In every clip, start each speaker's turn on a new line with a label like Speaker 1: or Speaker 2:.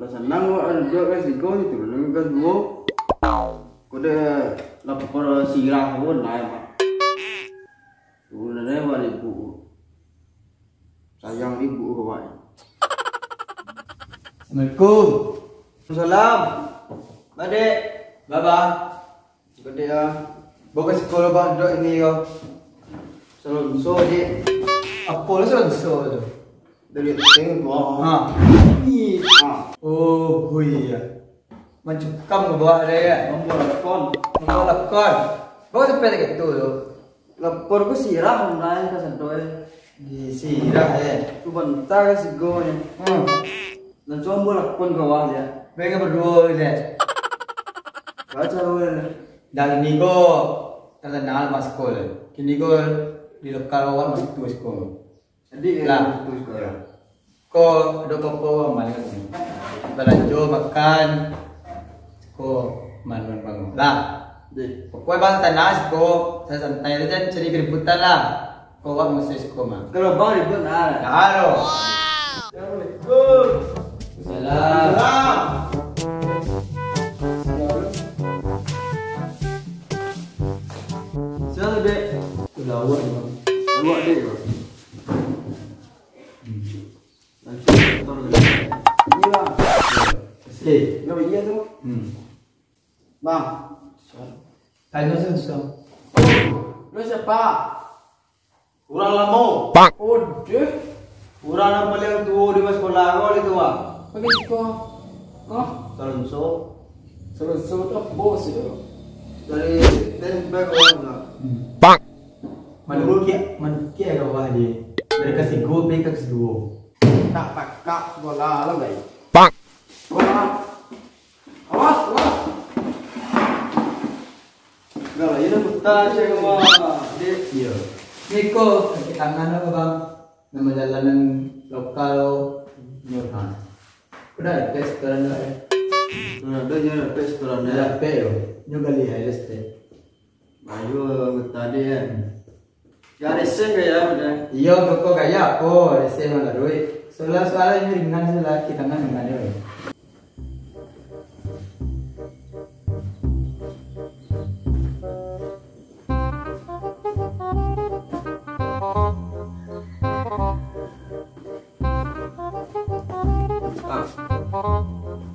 Speaker 1: senang kok ada resiko itu dengan kelas 2. Kode lapor sirah pun naik Pak. Sebenarnya wali ibu. Sayang ibu Pak.
Speaker 2: Assalamualaikum.
Speaker 1: Salam. Bade,
Speaker 2: Baba.
Speaker 1: gede ya.
Speaker 2: Bawa ke sekolah bang, dok ini kau.
Speaker 1: Selonso di
Speaker 2: Apa lu selesai tu?
Speaker 1: dari teng tua.
Speaker 2: Ha. Ini. Oh, iya. Macam kamu bawa ada ya?
Speaker 1: Nomor kon.
Speaker 2: Bawa lakon. Bawa sampai dekat tu tu.
Speaker 1: Lapor ke sirah online ke sentoy.
Speaker 2: Di sirah ya.
Speaker 1: Tu bentar ke sigo ni. Dan coba lakon ke wah dia.
Speaker 2: Mereka berdua je.
Speaker 1: Baca boleh.
Speaker 2: Dan ini ko terkenal mas sekolah. Kini ko di lokal awal masih tu sekolah.
Speaker 1: Jadi
Speaker 2: Lah.
Speaker 1: itu sekarang.
Speaker 2: Ko ada apa mana kan? Belanja makan. Ko mana bangun. Lah.
Speaker 1: Di.
Speaker 2: Pokoknya bang tanah ko saya santai aja cari keributan lah. Ko wak mesti sekolah mah.
Speaker 1: Kalau bang ribut ada.
Speaker 2: Halo.
Speaker 1: Assalamualaikum.
Speaker 2: Salam.
Speaker 1: Siapa dek?
Speaker 2: Sudah awak bang.
Speaker 1: Awak dek. Nanti motor dulu. Ini bang.
Speaker 2: Eh.
Speaker 1: Nggak iya tu. Bang.
Speaker 2: Tanya susah.
Speaker 1: Lu siapa? Orang lama. Oh deh. Orang yang paling tua di sekolah kau itu bang.
Speaker 2: Pergi sekolah. Kau?
Speaker 1: Selonso.
Speaker 2: Selesai tu bos itu.
Speaker 1: Dari back orang.
Speaker 2: Manusia kau wahdi. Dari kasih go pergi kasih dua.
Speaker 1: Tak pakak sekolah lah guys. Sekolah. Awas, awas. Enggak lah, ini putar saya kemana? Dek.
Speaker 2: Iya. Niko kaki tangan apa bang? Nama jalanan lokal Nurhan. Udah tes sekarang dah.
Speaker 1: Ada nya restoran
Speaker 2: Ada
Speaker 1: ya.
Speaker 2: pe yo. Nyo kali ya tes.
Speaker 1: Ayo tadi ya. Ya resen ya udah.
Speaker 2: Iya kok kayak apa? Rese malah duit. Soalnya ringan sih lah kita tangan ringan yo.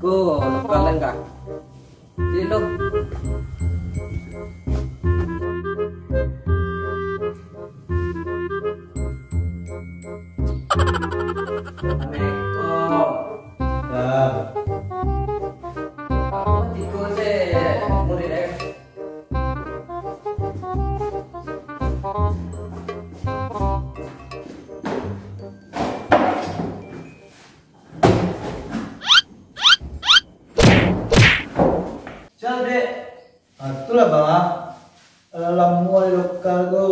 Speaker 1: Go, kalian enggak? Sini dong.
Speaker 2: Dah.
Speaker 1: Siapa dek?
Speaker 2: Itulah bang. Lamu di lokal tu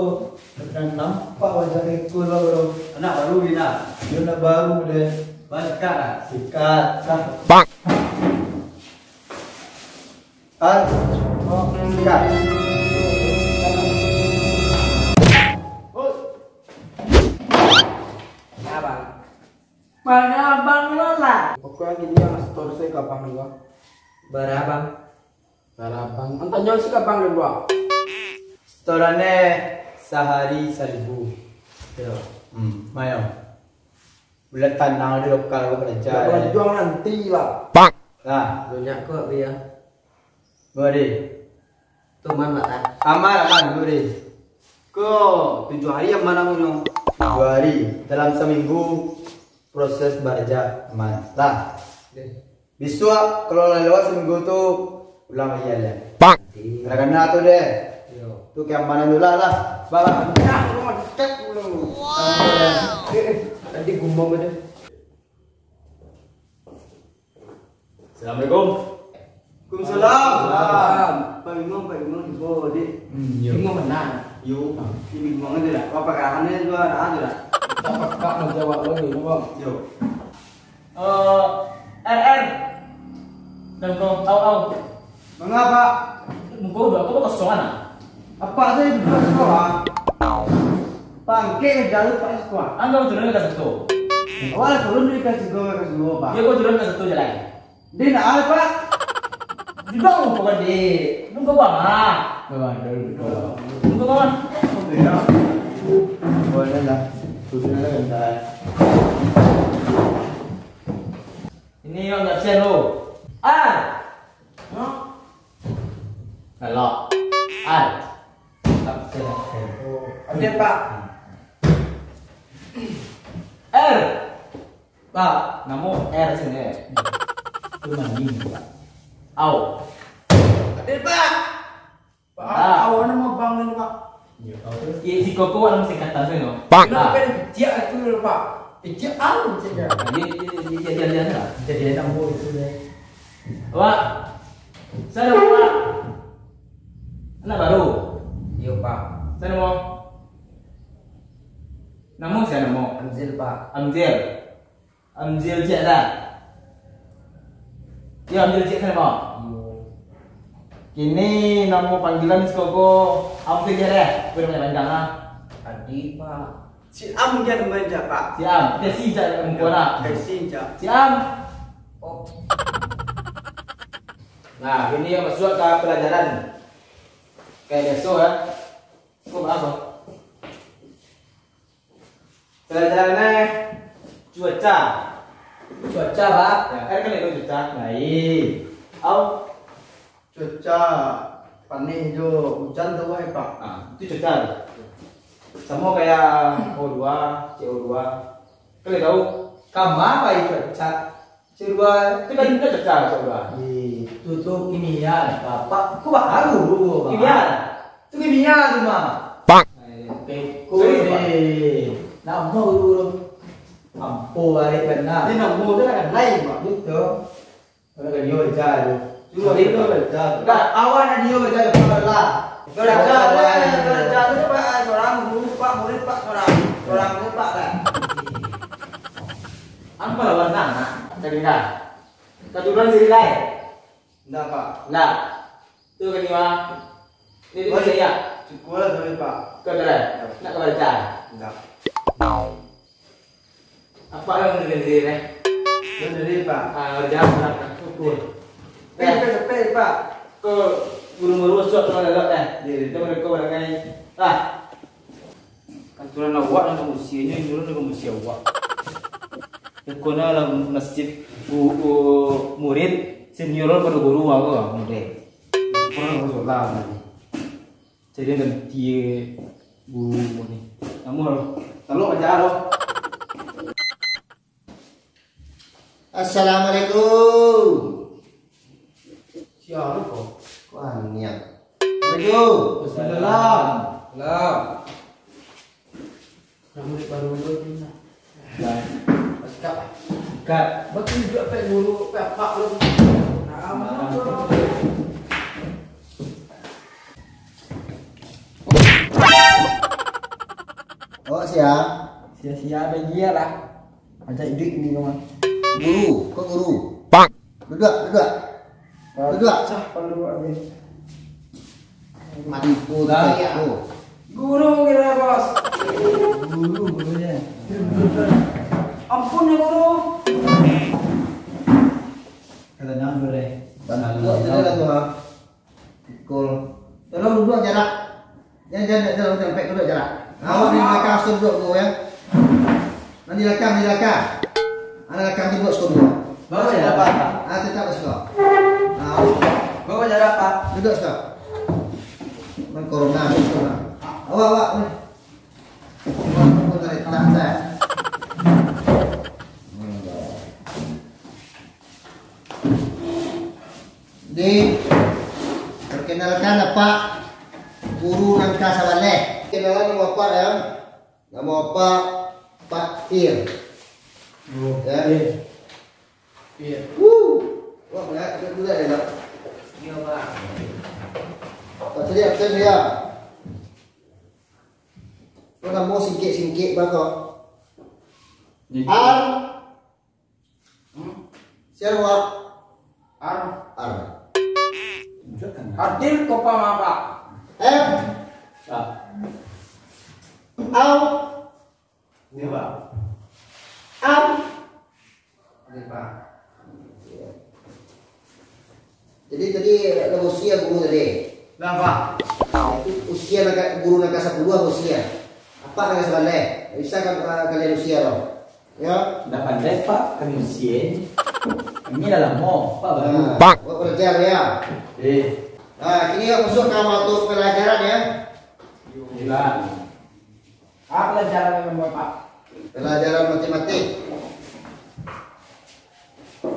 Speaker 2: pernah nampak wajah itu lah bro.
Speaker 1: Anak baru gila.
Speaker 2: Dia nak baru deh.
Speaker 1: Baskat lah.
Speaker 2: Sikat. Oh, sikat.
Speaker 1: Abang.
Speaker 3: Mana abang lo lah?
Speaker 1: Pokoknya gini yang store saya kapan gua?
Speaker 3: Berabang.
Speaker 1: Barabang. Antanya sih kapan gua?
Speaker 2: Setorannya sehari 1.000.
Speaker 1: Yo.
Speaker 2: Mayo. Bulan tanah di lokal kerja.
Speaker 1: Kalau jual nanti lah.
Speaker 2: Nah,
Speaker 3: Banyak kok dia.
Speaker 2: beri.
Speaker 3: Tuman mata.
Speaker 2: Amal aman beri.
Speaker 1: Ke 7 hari yang mana punya?
Speaker 2: 2 hari dalam seminggu proses baja aman. Lah. Besok kalau lewat seminggu tu ulang lagi ya. Karena tu deh.
Speaker 3: Yo.
Speaker 2: Tu yang mana dulu lah. Bawa.
Speaker 1: Ya, lu mau cek dulu.
Speaker 3: Tadi gumbang aja.
Speaker 1: Assalamualaikum. Waalaikumsalam. Pak Imam di bawah di.
Speaker 3: Cuma menang.
Speaker 1: Yo, ini gimana aja lah. Apa karahannya juga ada aja lah.
Speaker 3: Kak mau jawab lagi, bang.
Speaker 1: Yo.
Speaker 4: RR dan kau tahu
Speaker 1: Mengapa?
Speaker 4: kau udah kau kosongan ah?
Speaker 1: Apa saya di sekolah? Bangke jalur Pak sekolah.
Speaker 4: Anda turun ke satu.
Speaker 1: Awal turun dikasih gue Pak.
Speaker 4: Ya kau turun ke satu jalan.
Speaker 1: Dia nak apa Pak?
Speaker 4: Di bang bukan di. Nunggu bang ah.
Speaker 3: Bang, dulu.
Speaker 4: Nunggu bang.
Speaker 1: Ya. Boleh lah. Sudah lah bentar.
Speaker 4: Ini yang nggak bisa lo. Al.
Speaker 1: Hah?
Speaker 4: Kalau. Al.
Speaker 1: Ada Pak.
Speaker 4: R.
Speaker 1: Pak.
Speaker 4: Namu R sini. Itu mandi Pak. Au.
Speaker 1: Ada Pak. Pak, awak nama bang ni Pak.
Speaker 4: Si koko ada mesti kata sini no.
Speaker 1: Kenapa dia pijak itu dulu Pak? Pijak au saja.
Speaker 4: Dia lah.
Speaker 1: Jadi nak buat itu deh.
Speaker 4: Wak. Saya Pak. Anak baru.
Speaker 1: Yo Pak.
Speaker 4: Saya mau. Namu saya mau.
Speaker 1: Amzil Pak.
Speaker 4: Amzil. Amzil je dah. Ya ambil je sana mau. Kini nama panggilan si koko Amzil je deh. Kau dah panjang lah.
Speaker 1: Adi Pak. Si Am dia nama dia Pak.
Speaker 4: Si Am. Dia si je perempuan lah.
Speaker 1: Kasih je.
Speaker 4: Si Am.
Speaker 1: Oh.
Speaker 4: Nah, ini yang masuk ke pelajaran. Kayak biasa ya. Kau apa? Pelajarannya cuaca.
Speaker 1: Cuaca Pak.
Speaker 4: Ya, kan itu cuaca. Baik. Au.
Speaker 1: Cuaca panih jo hujan tu wahai Pak.
Speaker 4: Ah, itu cuaca. Sama kayak O2, CO2. Kalian tahu?
Speaker 1: Kamu apa itu cuaca?
Speaker 4: CO2 itu kan itu cuaca CO2.
Speaker 1: Itu tuh kimia Pak. Kau baru dulu Pak.
Speaker 4: Kimia.
Speaker 1: Itu kimia tu mah.
Speaker 4: Oke.
Speaker 1: Kau ni nama dulu. Ampo balik benar. Ini nama tu kan lain Pak. Betul. Kalau dia kerja tu. Dulu dia kerja. Dah awal nak dia kerja depan lah. Kerja tu Pak seorang guru Pak murid Pak seorang murid Pak kan.
Speaker 4: Apa lawan sana? Tadi dah. Keturunan sini lain.
Speaker 1: Enggak Pak.
Speaker 4: Nah, itu kan dia. Ini dia saya.
Speaker 1: Cukup lah sampai Pak.
Speaker 4: Kau dah. Nak kau baca.
Speaker 1: Enggak.
Speaker 4: Apa yang diri ni?
Speaker 1: Jadi Pak.
Speaker 4: Ah, kerja nak ukur.
Speaker 1: Sampai Pak.
Speaker 4: Kau guru-guru suat kalau lewat dah. Dia mereka barangkai. Ah. Kantoran awak nak usianya dulu nak usia awak. Kau nak lah nasib murid senior pada guru awak murid. Orang harus lah. Jadi nanti guru ni. Kamu harus tolong ajar lo.
Speaker 2: Assalamualaikum.
Speaker 1: Siapa kau?
Speaker 2: Wah, niat. Assalamualaikum.
Speaker 1: Salam. Salam. Kamu baru ni.
Speaker 4: Dan
Speaker 1: Pasca.
Speaker 4: kat
Speaker 1: Betul juga pak guru pak Pak lu. Nama tu.
Speaker 2: Oh, siap.
Speaker 1: Sia-sia bagi lah. Ajak duit ni kawan.
Speaker 2: Guru, kau guru. Duduk. Duduk.
Speaker 1: Sah perlu ada.
Speaker 2: Mampu
Speaker 1: Dah.
Speaker 2: tu.
Speaker 1: Guru kira bos.
Speaker 3: Gurunya.
Speaker 1: Ampun ya guru.
Speaker 3: Kata nama deh.
Speaker 2: Bantu tidak lah tu ha. Pikul. Tolong duduk jarak. Jangan sampai duduk jarak. Awak di belakang stop duduk tu ya. Nanti belakang. Anak belakang duduk stop duduk.
Speaker 1: Bawa jarak Pak.
Speaker 2: Tetap stop.
Speaker 1: Bawa jarak Pak.
Speaker 2: Duduk stop. Man corona. Awak. Mau tarik tangan saya. Perkenalkan Pak Guru Nangka Sabaleh. Kenalan nama Pak ya. Nama Pak Pak Ir. Ya.
Speaker 1: Iya.
Speaker 2: Wah, melihat dulu ya, Dok.
Speaker 1: Iya Pak.
Speaker 2: Pak tadi absen dia. Kau nak mau singkit bakal. Ar. Siapa?
Speaker 1: Ar.
Speaker 2: Ar.
Speaker 1: Adil kopa ma Pak.
Speaker 2: F. Au.
Speaker 1: Iya Pak.
Speaker 2: Am.
Speaker 1: Iya Pak.
Speaker 2: Jadi tadi ada usia guru tadi.
Speaker 4: Kenapa?
Speaker 2: Itu usia guru nak kasih dua usia. Apa nak kasih pandai? Bisa kan kalian usia loh? Ya.
Speaker 1: Dah pandai Pak, kami usia. Ini dalam mau, Pak baru.
Speaker 2: Belajar ya. Kini masuk ke waktu pelajaran ya.
Speaker 1: Gila. Apa pelajaran yang mau Pak?
Speaker 2: Pelajaran matematik.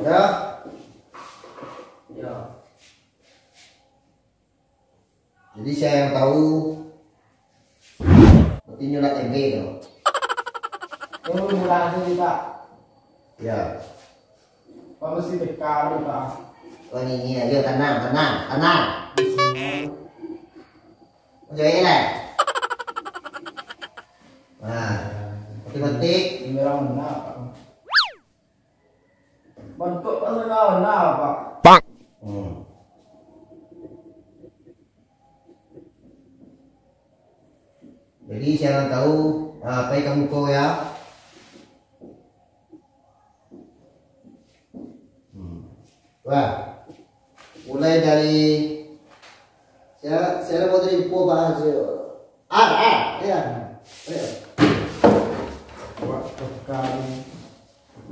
Speaker 2: Ya.
Speaker 1: Ya.
Speaker 2: Jadi saya yang tahu berarti nyulat MB tuh.
Speaker 3: Oh, mulai ini Pak.
Speaker 2: Ya.
Speaker 3: Pak mesti dekat Pak.
Speaker 2: Oh ini, ayo tenang. Macam ini lah. Nah, matematik.
Speaker 3: Ini orang benar Pak. Bentuk benar Pak.
Speaker 2: Jadi saya tahu apa yang kamu kau ya. Wah, mulai dari saya mau dari info bahas ya.
Speaker 3: Sekali.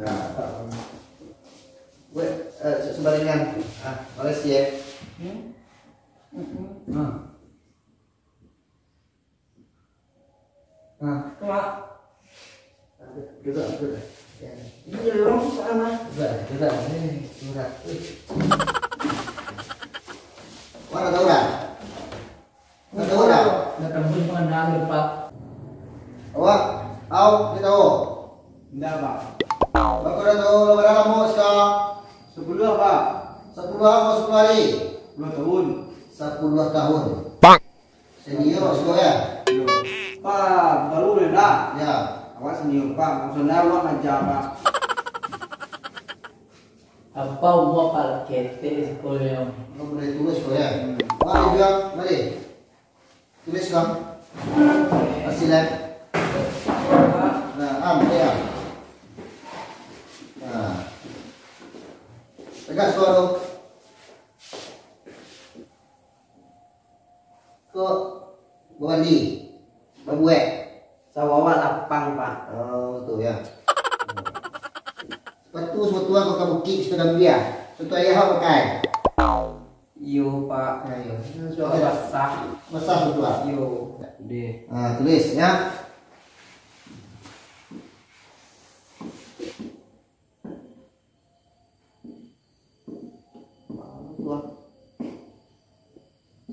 Speaker 2: Nah, sebaliknya, males ya.
Speaker 3: Pak.
Speaker 2: Juga. Ya.
Speaker 3: Ini jadi orang sana.
Speaker 2: Juga. Ini surat. Wah, tahu dah. Tahu dah.
Speaker 1: Dah tembus mengenal Pak.
Speaker 2: Awak, kita tahu.
Speaker 3: Enggak Pak.
Speaker 2: Bapak dah tahu lebaran mau sekarang.
Speaker 3: 10 Pak.
Speaker 2: 10 hari.
Speaker 3: 10 tahun.
Speaker 2: 10 tahun. Senior semua ya.
Speaker 3: Pak, baru dah.
Speaker 2: Ya.
Speaker 3: Awak senior Pak. Maksudnya awak ngajar Pak.
Speaker 1: Apa mau Pak kete sekolah yang
Speaker 2: Kamu boleh tulis kau ya. Mari biar, mari. Tulis kau. Hasilnya. Nah, ya. Nah. Tegas kau tu. Kau mandi, berbuat.
Speaker 3: Sawawa lapang Pak.
Speaker 2: Oh, tu ya. Sepatu kau kamu kick sudah dia. Sepatu ayah kau pakai.
Speaker 3: Yo Pak.
Speaker 2: Ayo.
Speaker 3: Suara basah.
Speaker 2: Besar sepatu.
Speaker 3: Yo. Deh.
Speaker 2: Tulis ya.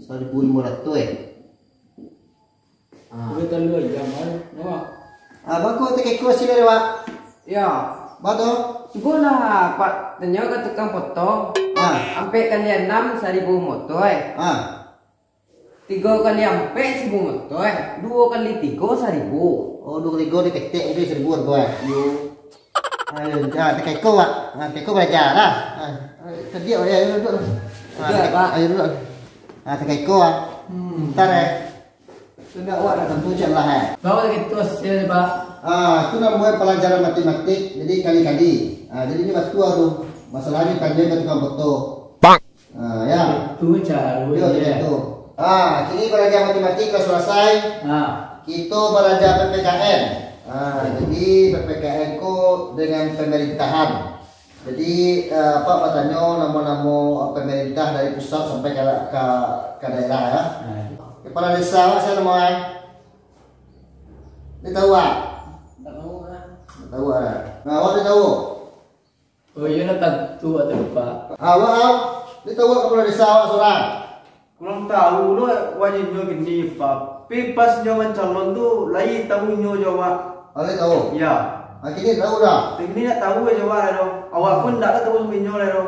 Speaker 2: Seribu 500 ya.
Speaker 1: kita lu aja mal. No.
Speaker 2: Bako teke ko sila Pak.
Speaker 3: Ya.
Speaker 2: Bato.
Speaker 5: Guna Pak tanya ke tukang foto. Sampai kali 6 1.000 moto 3 kali sampai 1.000 moto 2 kali 3 1.000.
Speaker 2: Oh, 2 kali go di tek itu 1.000 ko ya. Yo. Ayo, teke ko Pak. Teke ko belajar lah. Tadi ya duduk.
Speaker 5: Pak.
Speaker 2: Ayo duduk. Teke ko Ntar ya. Sudah awak dah tentu je lah ya.
Speaker 1: Bawa gitu hasil Pak.
Speaker 2: Itu namanya pelajaran matematik. Jadi kali-kali. Jadi ini waktu tu masalahnya kajian ke tukang foto. Ya.
Speaker 1: Itu cara
Speaker 2: Yo, itu. Kini belajar matematik sudah selesai. Kita belajar PPKN. Jadi PPKN ko dengan pemerintahan. Jadi Pak bertanya nama-nama pemerintah dari pusat sampai ke daerah ya. Kepala desa saya namanya. Ini tahu ah? Tahu ah. Nah, awak tahu.
Speaker 1: Oh iya nak tentu atau Pak.
Speaker 2: Awak, ini tahu kepala desa awak seorang.
Speaker 3: Kurang tahu lo wajibnya gini Pak. Pas nyawa calon tu lain tahunya Jawa.
Speaker 2: Awak tahu.
Speaker 3: Ya.
Speaker 2: Kini tahu dah.
Speaker 3: Ini nak tahu Jawa lo. Awak pun tak tahu sebenarnya lo.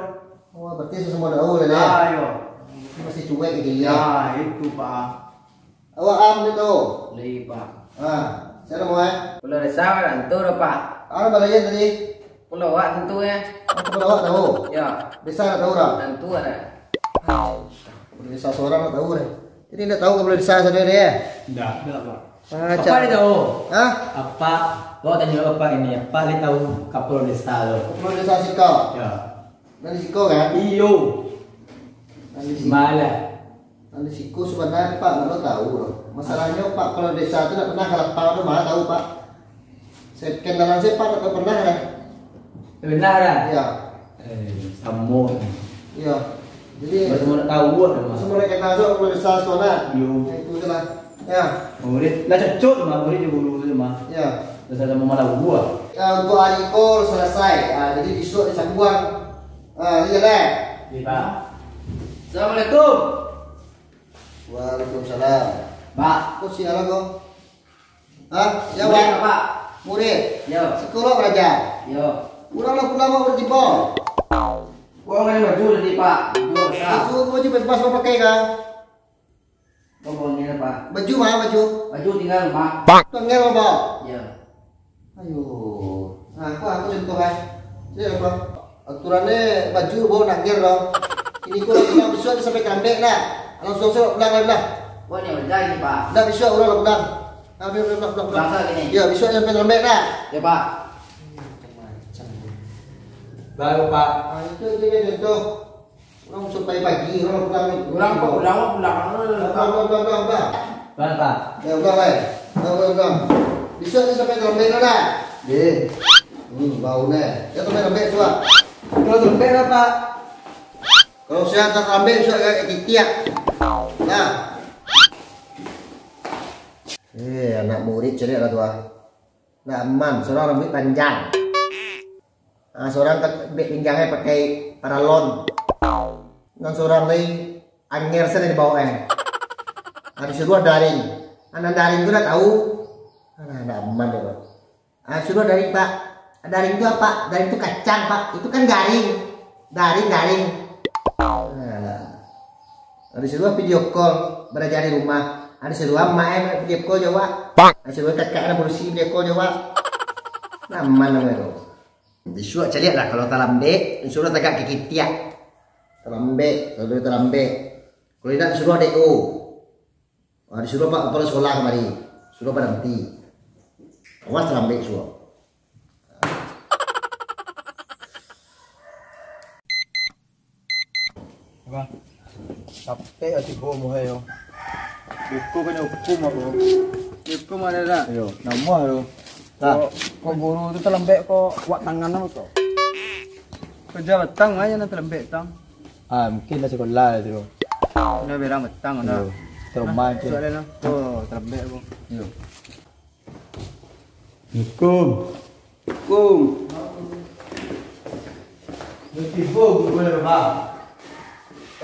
Speaker 2: Oh, berarti semua tahu lah.
Speaker 3: Ayo.
Speaker 2: Masih cuek gitu
Speaker 3: Ya,
Speaker 2: ya.
Speaker 3: itu Pak.
Speaker 2: Awak itu.
Speaker 5: Lagi Pak.
Speaker 2: Saya namanya.
Speaker 5: Pulau desa kan tentu dah Pak.
Speaker 2: Balayan tadi.
Speaker 5: Pulau Wak tentu ya.
Speaker 2: Kepala awak tahu.
Speaker 5: Ya.
Speaker 2: Desa tak tahu dah.
Speaker 5: Tentu ada.
Speaker 2: Kepala desa seorang tak tahu dah. Jadi tak tahu kepala desa sendiri ya.
Speaker 1: Enggak Pak.
Speaker 2: Macam.
Speaker 1: Apa dia tahu?
Speaker 2: Apa?
Speaker 1: Bawa tanya apa ini? Apa dia tahu kapal desa lo?
Speaker 2: Kepala desa Siko.
Speaker 1: Ya.
Speaker 2: Dari Siko kan?
Speaker 1: Iyo. Malah.
Speaker 2: Nanti siku sebenarnya Pak nggak tahu loh. Masalahnya Pak kalau desa itu nggak pernah kalau Pak itu malah tahu Pak. Saya kenalan saya Pak nggak pernah ya.
Speaker 1: Benar kan?
Speaker 2: Iya.
Speaker 1: Sambung.
Speaker 2: Iya. Jadi
Speaker 1: Semua tahu kan?
Speaker 2: semua mereka tahu kalau desa sekolah.
Speaker 1: Yo.
Speaker 2: Itu itulah. Ya.
Speaker 1: Murid, lah cocok mah murid juga dulu mah.
Speaker 2: Ya.
Speaker 1: Terus ada mau malah gua.
Speaker 2: Untuk hari call selesai. Jadi besok bisa buang. Iya lah.
Speaker 1: Iya Pak.
Speaker 5: Assalamualaikum.
Speaker 2: Waalaikumsalam.
Speaker 5: Pak.
Speaker 2: Kok siapa kau? Hah? Ya
Speaker 5: Murid,
Speaker 2: Pak.
Speaker 5: Pak.
Speaker 2: Murid.
Speaker 5: Yo.
Speaker 2: Sekolah belajar.
Speaker 5: Yo.
Speaker 2: Pulang mau berjibol.
Speaker 5: Gua nggak baju tadi Pak. Baju besar.
Speaker 2: Itu baju bebas mau pakai kan?
Speaker 5: Gua bawangnya Pak.
Speaker 2: Baju mana baju?
Speaker 5: Baju tinggal Pak.
Speaker 2: Tengel apa?
Speaker 5: Yo.
Speaker 2: Ayo. Nah, aku contoh kan. Jadi apa? Aturannya baju bawa nangger dong. Ini kau nak besok sampai kambek lah. Langsung pulang lah.
Speaker 5: Gua nih udah ini Pak.
Speaker 2: Dah besok orang pulang. Pulang.
Speaker 5: Berasa gini.
Speaker 2: Ya besok sampai kambek lah.
Speaker 5: Ya Pak.
Speaker 1: Baru Pak.
Speaker 2: Ah itu contoh. Orang sampai pagi, orang pulang.
Speaker 5: Pulang.
Speaker 2: Pulang.
Speaker 1: Baru Pak.
Speaker 2: Ya udah baik. Udah. Besok sampai kambek lah. Deh. Bau nih. Ya sampai kambek suah.
Speaker 1: Kalau dompet apa?
Speaker 2: Kalau saya tak ambil saya kayak kitiak. Nah. Anak murid ceria lah tua. Nah, aman, seorang rambut panjang. Nah, seorang pinggangnya pakai paralon. Dan seorang lagi anger sana di bawah. Ada sebuah daring. Anak daring itu udah tahu. Anak aman deh, Pak. Suruh daring, Pak. Daring itu apa? Daring itu kacang, Pak. Itu kan garing. Daring. Ada sebuah video call belajar di rumah. Ada sebuah main video call Jawa. Ada sebuah kakak bersih video call Jawa. Nah, mana itu? Disuruh cari lah kalau talambe, disuruh tegak kiki tiak. Talambe. Kalau tidak disuruh DO. Disuruh Pak kepala sekolah kemari. Suruh berhenti. Awas talambe suruh.
Speaker 3: Apa? Capek ati ko mo hayo. Buku kanya hukum ako. Hukum ada dah. Ayo, nama lo. Ko guru tu terlembek ko wak tangan mo to. Kerja betang aja na terlembek tang.
Speaker 1: Mungkin dah sekolah itu.
Speaker 3: Na berang betang na.
Speaker 1: Trauma je.
Speaker 3: Soalnya na. Oh, terlembek ko.
Speaker 1: Yo. Hukum. Tiba guru le Pak.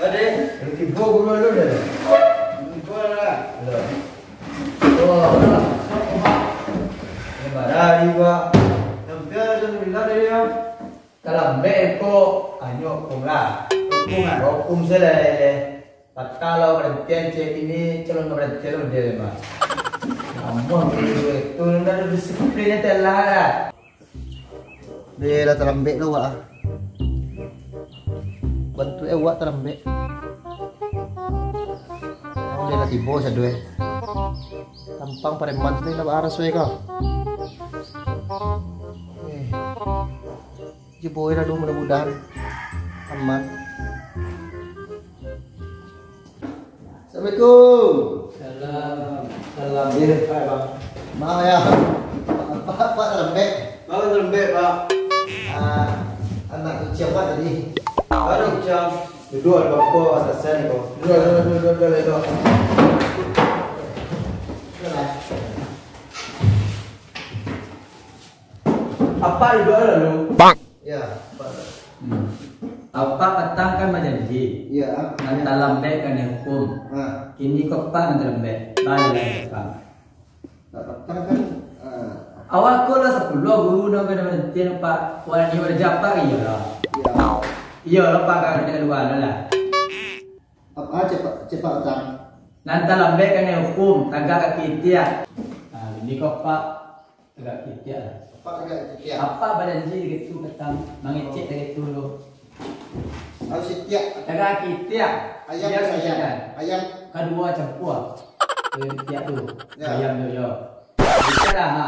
Speaker 3: Ada.
Speaker 1: Tiba guru le dah.
Speaker 3: Bola.
Speaker 1: Oh, Barari Pak.
Speaker 3: Nampak ada nilai dia.
Speaker 1: Kalau beko anyo kumla. Hukum selesai. Kalau berhentian cek ini calon berhentian dia Pak. Namun itu ndak disiplinnya telah.
Speaker 2: Dia dah terlembek tu wak. Bantu wak terlembek. Dia dah tiba saya tampang preman ni nak aras we kau. Jiboy dah dulu mudah-mudahan aman. Assalamualaikum.
Speaker 1: Salam dia Pak.
Speaker 2: Mau ya. Pak terlembek.
Speaker 3: Mau terlembek Pak.
Speaker 2: Anak ujian apa tadi?
Speaker 3: Baru jam.
Speaker 1: Duduk ada bapak atas sana kau. Duduk. Apa duduk lalu?
Speaker 2: Ya.
Speaker 1: Apa petang kan berjanji.
Speaker 2: Ya.
Speaker 1: Nanti lembek kan yang hukum. Kini kok Pak nanti lembek. Balik Pak.
Speaker 2: Kan
Speaker 1: Awal kau lah 10 guru nak kena berhenti Pak. Orang ni berjapa iya lah.
Speaker 2: ya.
Speaker 1: Iya lah Pak kan dengan dua lah.
Speaker 2: Apa cepat utang.
Speaker 1: Nanti lembek kan yang hukum. Tagak kaki tiap. Ini kok Pak tagak kaki tiap.
Speaker 2: Apa agak setia?
Speaker 1: Apa berjanji gitu petang mengecek dari dulu.
Speaker 2: Harus setia.
Speaker 1: Tagak kaki tiap.
Speaker 2: Ayam
Speaker 1: Dia
Speaker 2: ayam.
Speaker 1: kerjakan.
Speaker 2: Ayam.
Speaker 1: Kedua campur. Tiap tu.
Speaker 2: Ya.
Speaker 1: Ayam tu yo. Bisa dah ha.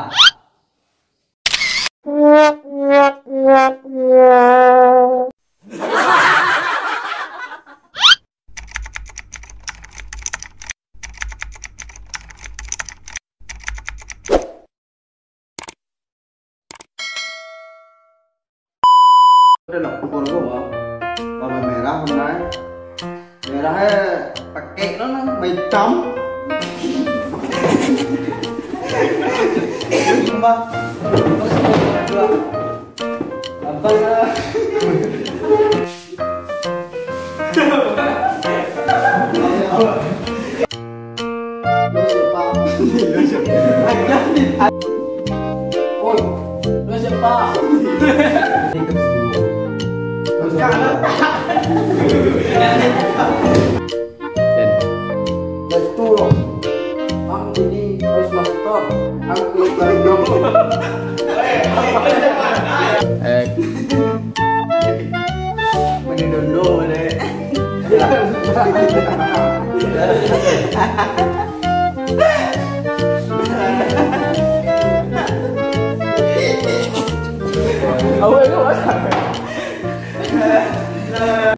Speaker 3: merah benar. Merahnya pakai nó hitam.
Speaker 1: Jumpa. Apa lah? Ôi, nó sẽ ba.
Speaker 5: Betul. Ang ini harus masuk. Ang klik balik dong.
Speaker 1: Mending dulu deh.